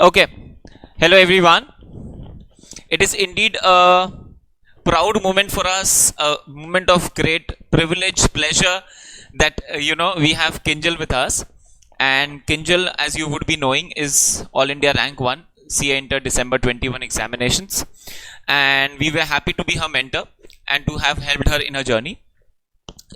Okay. Hello everyone. It is indeed a proud moment for us, a moment of great privilege, pleasure that we have Kinjal with us. And Kinjal, as you would be knowing, is All India Rank 1 CA Inter December 21 examinations. And we were happy to be her mentor and to have helped her in her journey.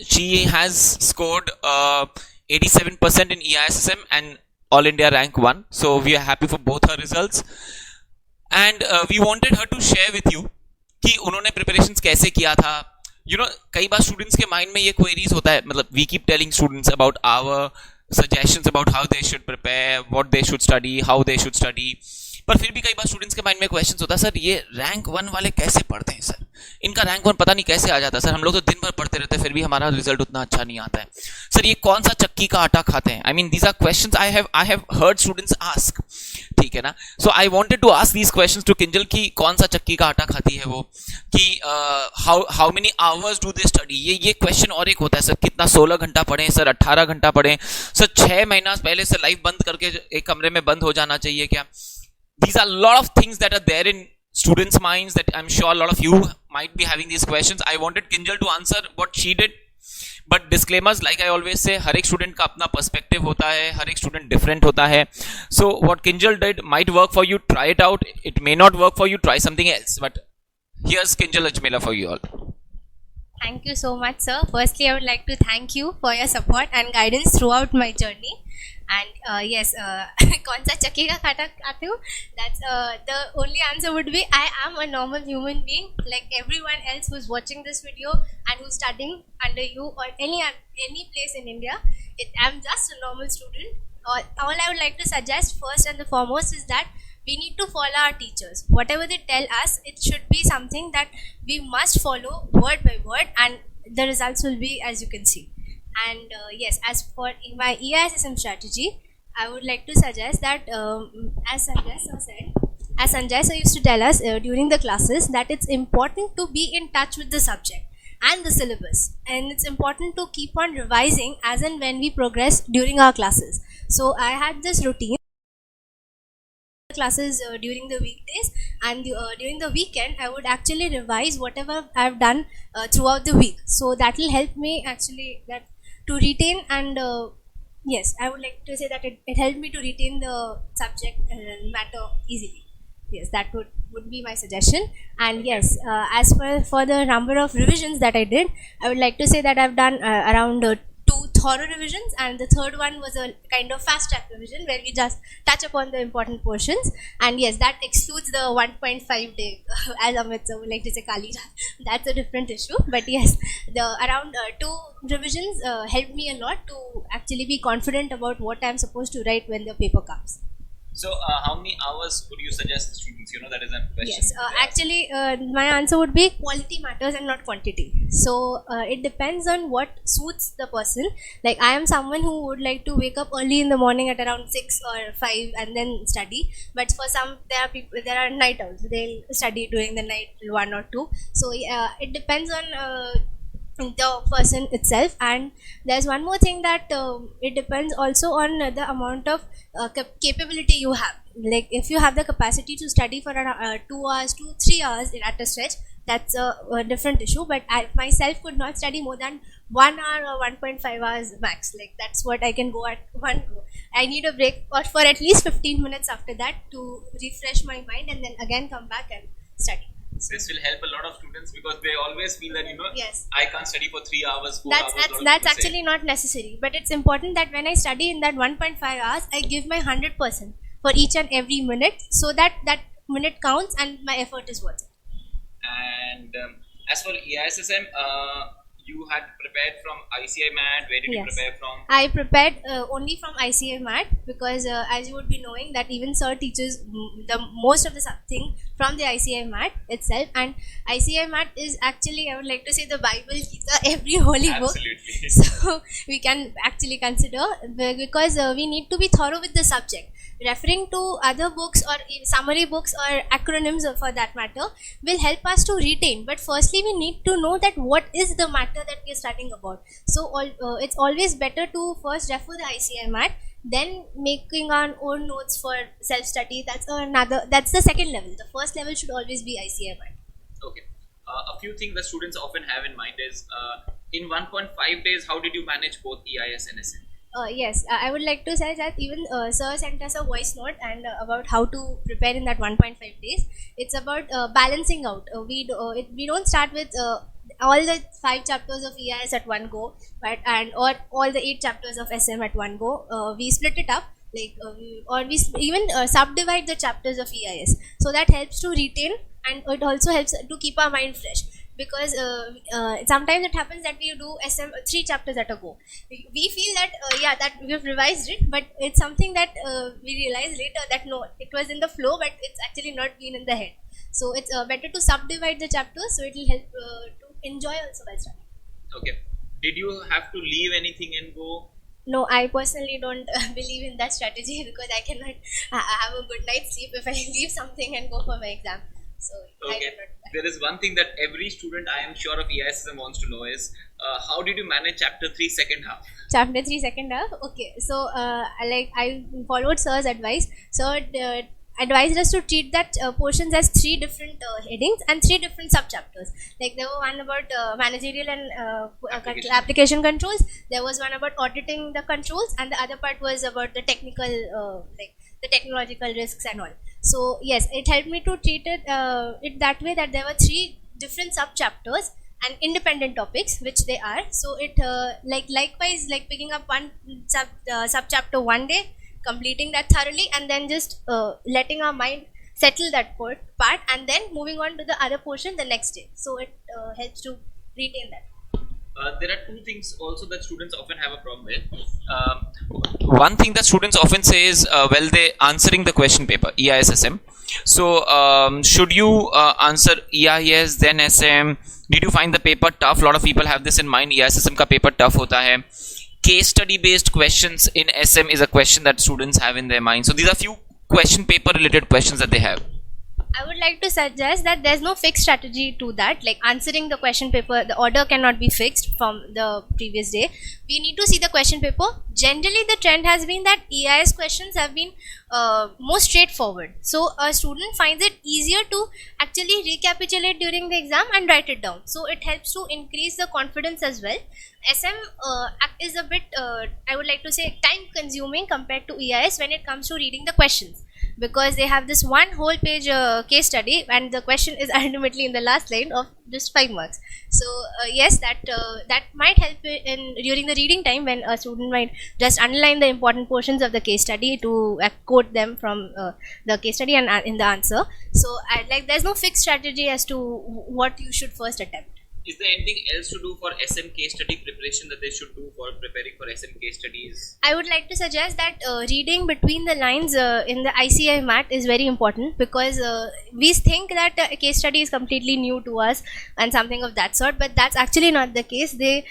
She has scored 87% in EISSM and All India Rank 1. So we are happy for both her results. And we wanted her to share with you कि उन्होंने preparations कैसे किया था. कई बार students के mind में ये queries होता है, मतलब we keep telling students about our suggestions about how they should prepare, what they should study, how they should study. पर फिर भी कई बार स्टूडेंट्स के माइंड में क्वेश्चन होता है, सर ये रैंक 1 वाले कैसे पढ़ते हैं, सर इनका रैंक 1 पता नहीं कैसे आ जाता है, सर हम लोग तो दिन भर पढ़ते रहते हैं फिर भी हमारा रिजल्ट उतना अच्छा नहीं आता है, सर ये कौन सा चक्की का आटा खाते हैं. I mean these are questions I have heard students ask. ठीक है ना. So I wanted to ask these questions to Kinjal कि कौन सा चक्की का आटा खाती है वो, कि how many hours do they study. ये क्वेश्चन और एक होता है, सर कितना 16 घंटा पढ़ें, सर 18 घंटा पढ़ें, सर 6 महीना पहले से लाइफ बंद करके एक कमरे में बंद हो जाना चाहिए क्या. These are a lot of things that are there in students' minds that I'm sure a lot of you might be having these questions. I wanted Kinjal to answer what she did. But disclaimers, like I always say, हर एक student का अपना perspective होता है, हर एक student different होता है. So what Kinjal did might work for you, try it out. It may not work for you, try something else. But here's Kinjal Ajmera for you all. Thank you so much, sir. Firstly, I would like to thank you for your support and guidance throughout my journey. And yes, कौन सा चक्की का आटा खाते हो? That's the only answer would be I am a normal human being like everyone else who's watching this video and who's studying under you or any place in India. I'm just a normal student. All I would like to suggest first and the foremost is that we need to follow our teachers. Whatever they tell us, it should be something that we must follow word by word, and the results will be as you can see. And yes, as for my EISSM strategy, I would like to suggest that as Sanjay Sir used to tell us during the classes, that it's important to be in touch with the subject and the syllabus, and it's important to keep on revising as and when we progress during our classes. So I had this routine classes during the weekdays, and during the weekend I would actually revise whatever I've done throughout the week. So that will help me actually to retain, and yes, I would like to say that it helped me to retain the subject matter easily. Yes, that would be my suggestion. And yes, as for the number of revisions that I did, I would like to say that I've done around 2 thorough revisions, and the third one was a kind of fast track revision where we just touch upon the important portions. And yes, that excludes the 1.5 day as Amit sir would like to say Kali Raat. That's a different issue. But yes, the around 2 revisions helped me a lot to actually be confident about what I'm supposed to write when the paper comes. So how many hours would you suggest the students? That is a question. Yes, actually my answer would be quality matters and not quantity. So it depends on what suits the person. Like I am someone who would like to wake up early in the morning at around 6 or 5 and then study. But for some, there are night owls. They'll study during the night 1 or 2. So it depends on the person itself. And there's one more thing, that it depends also on the amount of capability you have. Like if you have the capacity to study for around 2 hours to 3 hours at a stretch, that's a different issue. But I myself could not study more than 1 hour or 1.5 hours max. Like that's what I can go at one go. I need a break or for at least 15 minutes after that to refresh my mind, and then again come back and study. This will help a lot of students because they always feel that yes, I can't study for 3 hours, 4 hours. That's actually not necessary. But it's important that when I study in that 1.5 hours, I give my 100% for each and every minute, so that minute counts and my effort is worth it. And as for EISSM, you had prepared from ICI MAT. Where did you prepare from? I prepared only from ICI MAT because as you would be knowing that even sir teaches the most of the thing from the ICI MAT itself. And ICI MAT is actually, I would like to say, the Bible, every holy book. Absolutely. So we can actually consider, because we need to be thorough with the subject. Referring to other books or summary books or acronyms for that matter will help us to retain. But firstly, we need to know that what is the matter that we are studying about. So it's always better to first refer the ICI MAT Then making our own notes for self-study, that's the second level. The first level should always be ICI Mat. Okay. A few things that students often have in mind is in 1.5 days, how did you manage both EIS and SM? Yes, I would like to say that even Sir sent us a voice note and about how to prepare in that 1.5 days. It's about balancing out. We don't start with all the 5 chapters of EIS at one go, but or all the 8 chapters of SM at one go. We split it up, like we even subdivide the chapters of EIS, so that helps to retain, and it also helps to keep our mind fresh. Because sometimes it happens that we do SM 3 chapters at a go. We feel that that we've revised it, but it's something that we realize later that no, it was in the flow, but it's actually not been in the head. So it's better to subdivide the chapters, so it will help to enjoy also while studying. Okay. Did you have to leave anything and go? No, I personally don't believe in that strategy, because I cannot have a good night's sleep if I leave something and go for my exam. So okay. There is one thing that every student, I am sure, of EISSM wants to know is how did you manage chapter 3 second half? Chapter 3 second half. Okay, so I followed Sir's advice. Sir advised us to treat that portions as 3 different headings and 3 different subchapters. Like there were one about managerial and application controls. There was one about auditing the controls, and the other part was about the technical, like the technological risks and all. So yes, it helped me to treat it that way, that there were 3 different sub chapters and independent topics, which they are. So it likewise, like picking up one sub chapter one day, completing that thoroughly, and then just letting our mind settle that part, and then moving on to the other portion the next day. So it helps to retain that. There are 2 things also that students often have a problem with. One thing that students often say is, they answering the question paper, EISSM. So, should you answer EIS then SM? Did you find the paper tough? A lot of people have this in mind. EISSM ka paper tough hota hai. Case study based questions in SM is a question that students have in their mind. So, these are few question paper related questions that they have. I would like to suggest that there's no fixed strategy to that. Like answering the question paper, the order cannot be fixed from the previous day. We need to see the question paper. Generally, the trend has been that EIS questions have been more straightforward. So a student finds it easier to actually recapitulate during the exam and write it down. So it helps to increase the confidence as well. SM is a bit, I would like to say, time consuming compared to EIS when it comes to reading the questions, because they have this one whole page case study, and the question is ultimately in the last line of just 5 marks. So yes, that might help in during the reading time, when a student might just underline the important portions of the case study to quote them from the case study and in the answer. So there's no fixed strategy as to what you should first attempt. Is there anything else to do for SM case study preparation that they should do for preparing for SM case studies? I would like to suggest that reading between the lines in the ICI Mat is very important, because we think that a case study is completely new to us and something of that sort, but that's actually not the case. They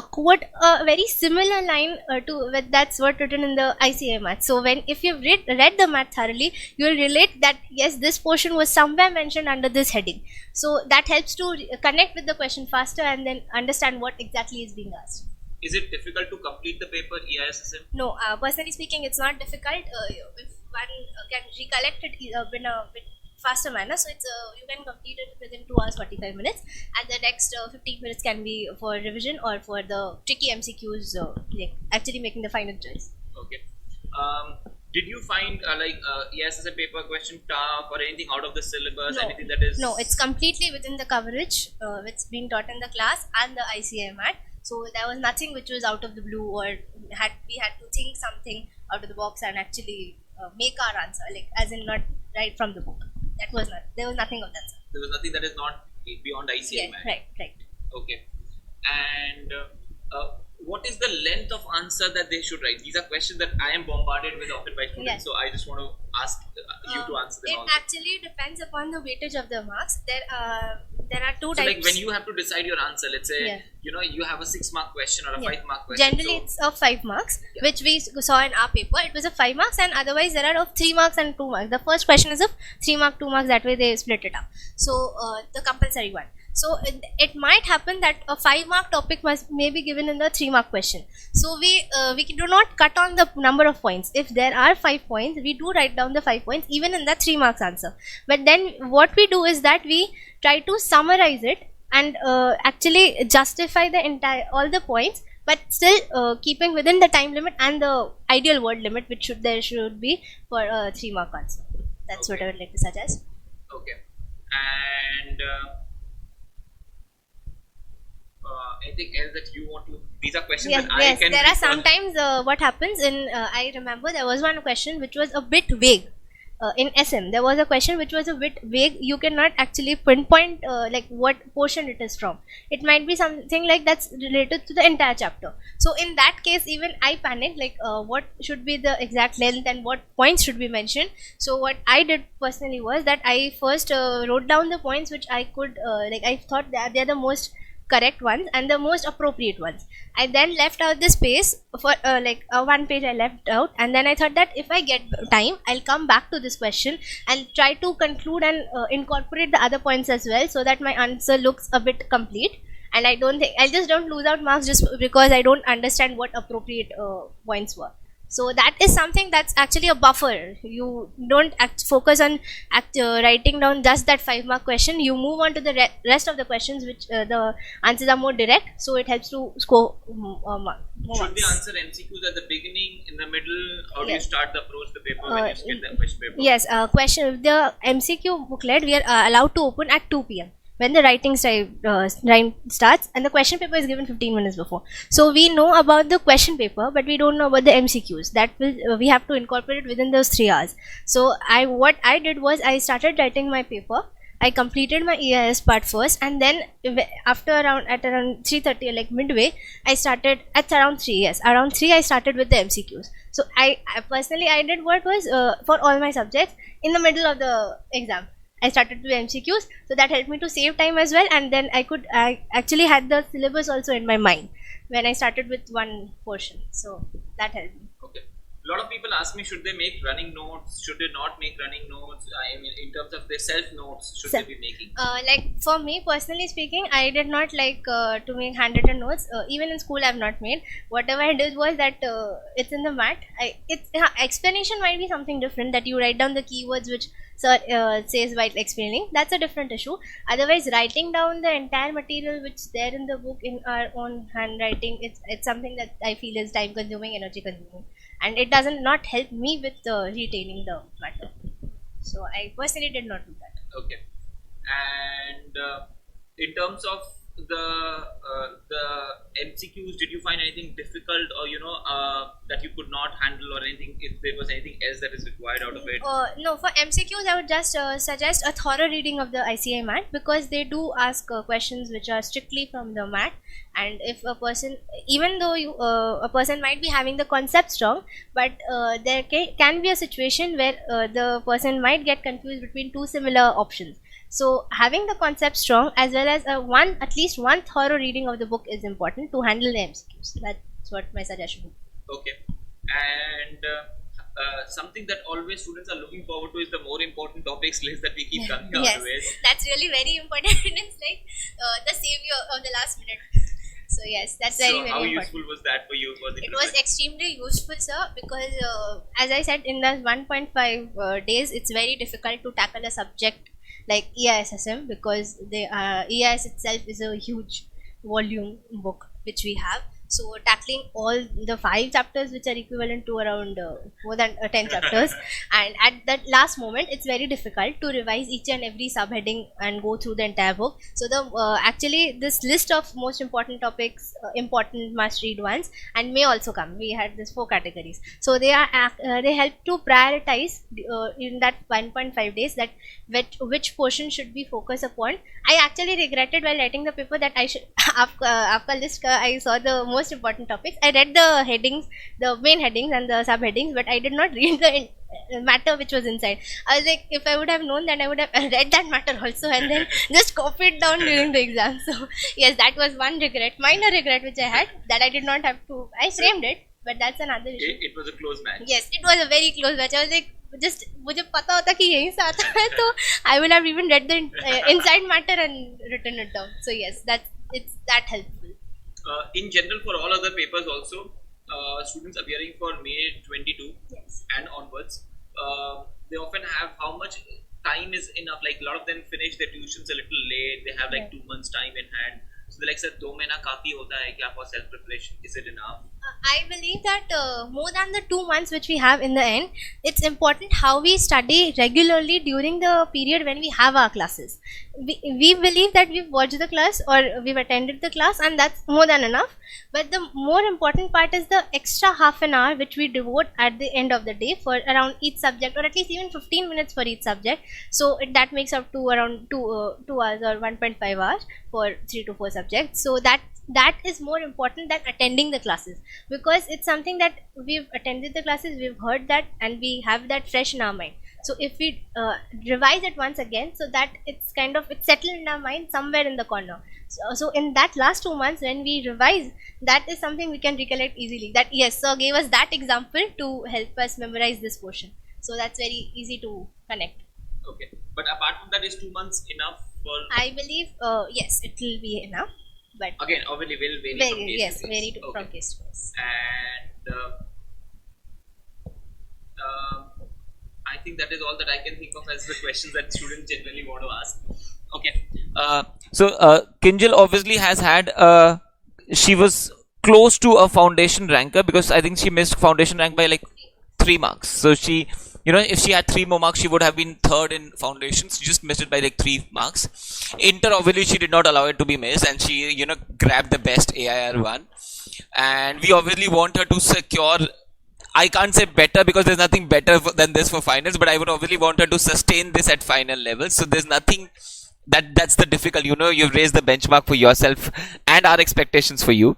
quote a very similar line to that's what written in the ICI Mat. So if you've read the Mat thoroughly, you will relate that yes, this portion was somewhere mentioned under this heading. So that helps to connect with the question faster and then understand what exactly is being asked. Is it difficult to complete the paper EISSM? No, personally speaking, it's not difficult if one can recollect it in a bit faster manner. So it's you can complete it within 2 hours 45 minutes, and the next 15 minutes can be for revision or for the tricky MCQs, actually making the final choice. Okay. Did you find EISSM paper question tough or anything out of the syllabus? No. Anything that is... No, it's completely within the coverage which is being taught in the class and the ICI Mat. So there was nothing which was out of the blue, or we had to think something out of the box and actually make our answer, like as in not right from the book. There was nothing of that sort. There was nothing that is not beyond ICI Mat. Right. Okay. And what is the length of answer that they should write? These are questions that I am bombarded with often by students. Yes. So I just want to ask you to answer them. It actually depends upon the weightage of the marks. There are 2 types. So like when you have to decide your answer, let's say you have a 6-mark question or a 5-mark question. Generally it's of 5 marks, which we saw in our paper. It was of 5 marks, and otherwise there are of 3 marks and 2 marks. The first question is of 3 marks, 2 marks. That way they split it up. So the compulsory one. So it might happen that a 5-mark topic may be given in the 3-mark question. So we do not cut on the number of points. If there are 5 points, we do write down the 5 points even in the 3 marks answer. But then what we do is that we try to summarize it and actually justify the all the points, but still keeping within the time limit and the ideal word limit which there should be for a 3-mark answer. That's what I would like to suggest. Okay. And anything else that you want to? These are questions Yes, that I can. there are sometimes what happens in. I remember there was one question which was a bit vague. In EISSM, there was a question which was a bit vague. You cannot actually pinpoint like what portion it is from. It might be something like that's related to the entire chapter. So in that case, even I panicked, like what should be the exact length and what points should be mentioned. So what I did personally was that I first wrote down the points which I could like I thought that they're the most correct ones and the most appropriate ones. I then left out the space for like 1 page I left out, and then I thought that if I get time, I'll come back to this question and try to conclude and incorporate the other points as well, so that my answer looks a bit complete. And I just don't lose out marks just because I don't understand what appropriate points were. So that is something that's actually a buffer. You don't focus on writing down just that 5-mark question. You move on to the rest of the questions which the answers are more direct. So it helps to score more marks. Should we answer MCQs at the beginning, in the middle, or do you start the approach the paper when you get the question paper? Yes, the MCQ booklet we are allowed to open at 2 p.m. when the writing starts, and the question paper is given 15 minutes before. So we know about the question paper, but we don't know about the MCQs. That will we have to incorporate within those 3 hours. So what I did was I started writing my paper. I completed my EIS part first, and then after around 3:30, like midway, I started at around 3. Yes, around 3 I started with the MCQs. So I personally did what was for all my subjects in the middle of the exam. I started with MCQs, so that helped me to save time as well, and then I actually had the syllabus also in my mind when I started with one portion, so that helped me. Okay. A lot of people ask me, should they make running notes? Should they not make running notes? I mean, in terms of their self notes, should they be making? Like for me personally speaking, I did not like to make handwritten notes. Even in school, I've not made. Whatever I did was that it's in the mat. Explanation might be something different, that you write down the keywords which Sir says while explaining. That's a different issue. Otherwise, writing down the entire material which is there in the book in our own handwriting, it's something that I feel is time consuming, energy consuming, and it doesn't not help me with retaining the matter. So I personally did not do that. Okay. And in terms of the MCQs, did you find anything difficult, or that you could not handle, or anything, if there was anything else that is required out of it? No, for MCQs I would just suggest a thorough reading of the ICAI mat, because they do ask questions which are strictly from the mat. And if a person, even though a person might be having the concept strong, but there can be a situation where the person might get confused between 2 similar options. So having the concept strong as well as at least one thorough reading of the book is important to handle the MCQs. That's what my suggestion would be. Okay. And something that always students are looking forward to is the more important topics list that we keep coming out with. Yes, that's really very important. It's like the savior of the last minute. So yes, that's very important. How useful was that for you? It was extremely useful, sir, because as I said, in the 1.5 days, it's very difficult to tackle a subject like EISSM, because EIS itself is a huge volume book which we have. So tackling all the 5 chapters, which are equivalent to around more than 10 chapters, and at that last moment, it's very difficult to revise each and every subheading and go through the entire book. So actually this list of most important topics, important must-read ones, and may also come. We had these 4 categories. So they help to prioritize in that 1.5 days that which portion should be focused upon. I actually regretted while writing the paper that I should after list I saw the most important topics. I read the headings, the main headings and the subheadings, but I did not read the matter which was inside. I was like, if I would have known, then I would have read that matter also and then just copied down during the exam. So yes, that was one regret, minor regret which I had, that I did not have to. I framed it, but that's another issue. It was a close match. Yes, it was a very close match. I was like, just मुझे पता होता कि यहीं से आता है तो I would have even read the inside matter and written it down. So yes, it's that helpful. In general, for all other papers also, students appearing for May 22 Yes. and onwards, they often have how much time is enough. Like a lot of them finish their tuitions a little late. They have like 2 months time in hand. So they're like, sir, 2 महीना काफी होता है क्या for self preparation? Is it enough? I believe that more than the 2 months which we have in the end, it's important how we study regularly during the period when we have our classes. We believe that we've watched the class or we've attended the class and that's more than enough. But the more important part is the extra half an hour which we devote at the end of the day for around each subject, or at least even 15 minutes for each subject. So that makes up to around 2 hours or 1.5 hours for 3 to 4 subjects. So that is more important than attending the classes, because it's something that we've attended the classes, we've heard that, and we have that fresh in our mind. So if we revise it once again, so that it's settled in our mind somewhere in the corner. So in that last 2 months when we revise, that is something we can recollect easily, that yes, sir gave us that example to help us memorize this portion. So that's very easy to connect. Okay, but apart from that, is 2 months enough for? I believe yes, it will be enough. But again, obviously, will vary from case yes, to case. vary Okay. from case to case. And I think that is all that I can think of as the questions that students generally want to ask. Okay. So Kinjal obviously has had she was close to a foundation ranker, because I think she missed foundation rank by like 3 marks. So she, if she had 3 more marks, she would have been third in foundations. She just missed it by like 3 marks. Inter, obviously, she did not allow it to be missed, and she, grabbed the best AIR one. And we obviously want her to secure, I can't say better because there's nothing better than this for finals, but I would obviously want her to sustain this at final level. So there's nothing that's the difficult. You've raised the benchmark for yourself and our expectations for you.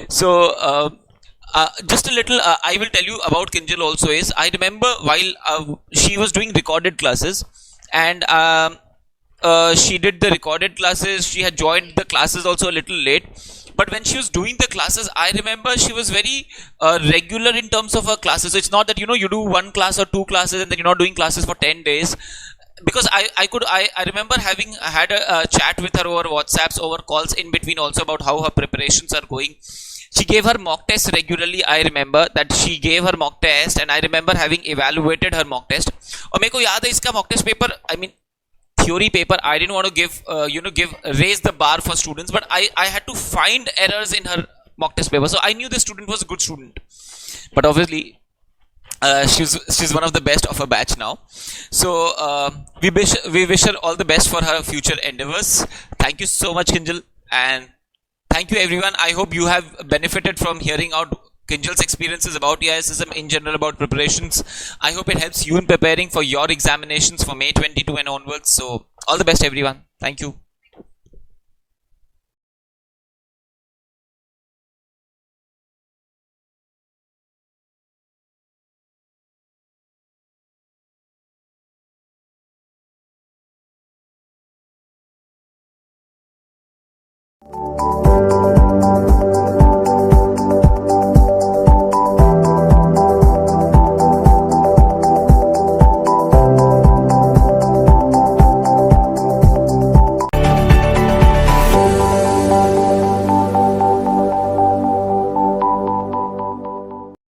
So just a little, I will tell you about Kinjal also is, I remember while she was doing recorded classes, and she did the recorded classes, she had joined the classes also a little late. But when she was doing the classes, I remember she was very regular in terms of her classes. So it's not that, you do 1 class or 2 classes and then you're not doing classes for 10 days. Because I remember having had a chat with her over WhatsApps, over calls in between also, about how her preparations are going. She gave her mock test regularly. I remember that she gave her mock test, and I remember having evaluated her mock test. और मेरे को याद है इसका mock test paper, I mean theory paper, I didn't want to give raise the bar for students, but I had to find errors in her mock test paper. So I knew the student was a good student, but obviously she's one of the best of her batch now. So we wish her all the best for her future endeavors. Thank you so much, Kinjal, and thank you everyone. I hope you have benefited from hearing out Kinjal's experiences about EISSM in general, about preparations. I hope it helps you in preparing for your examinations for May 22 and onwards. So all the best everyone. Thank you.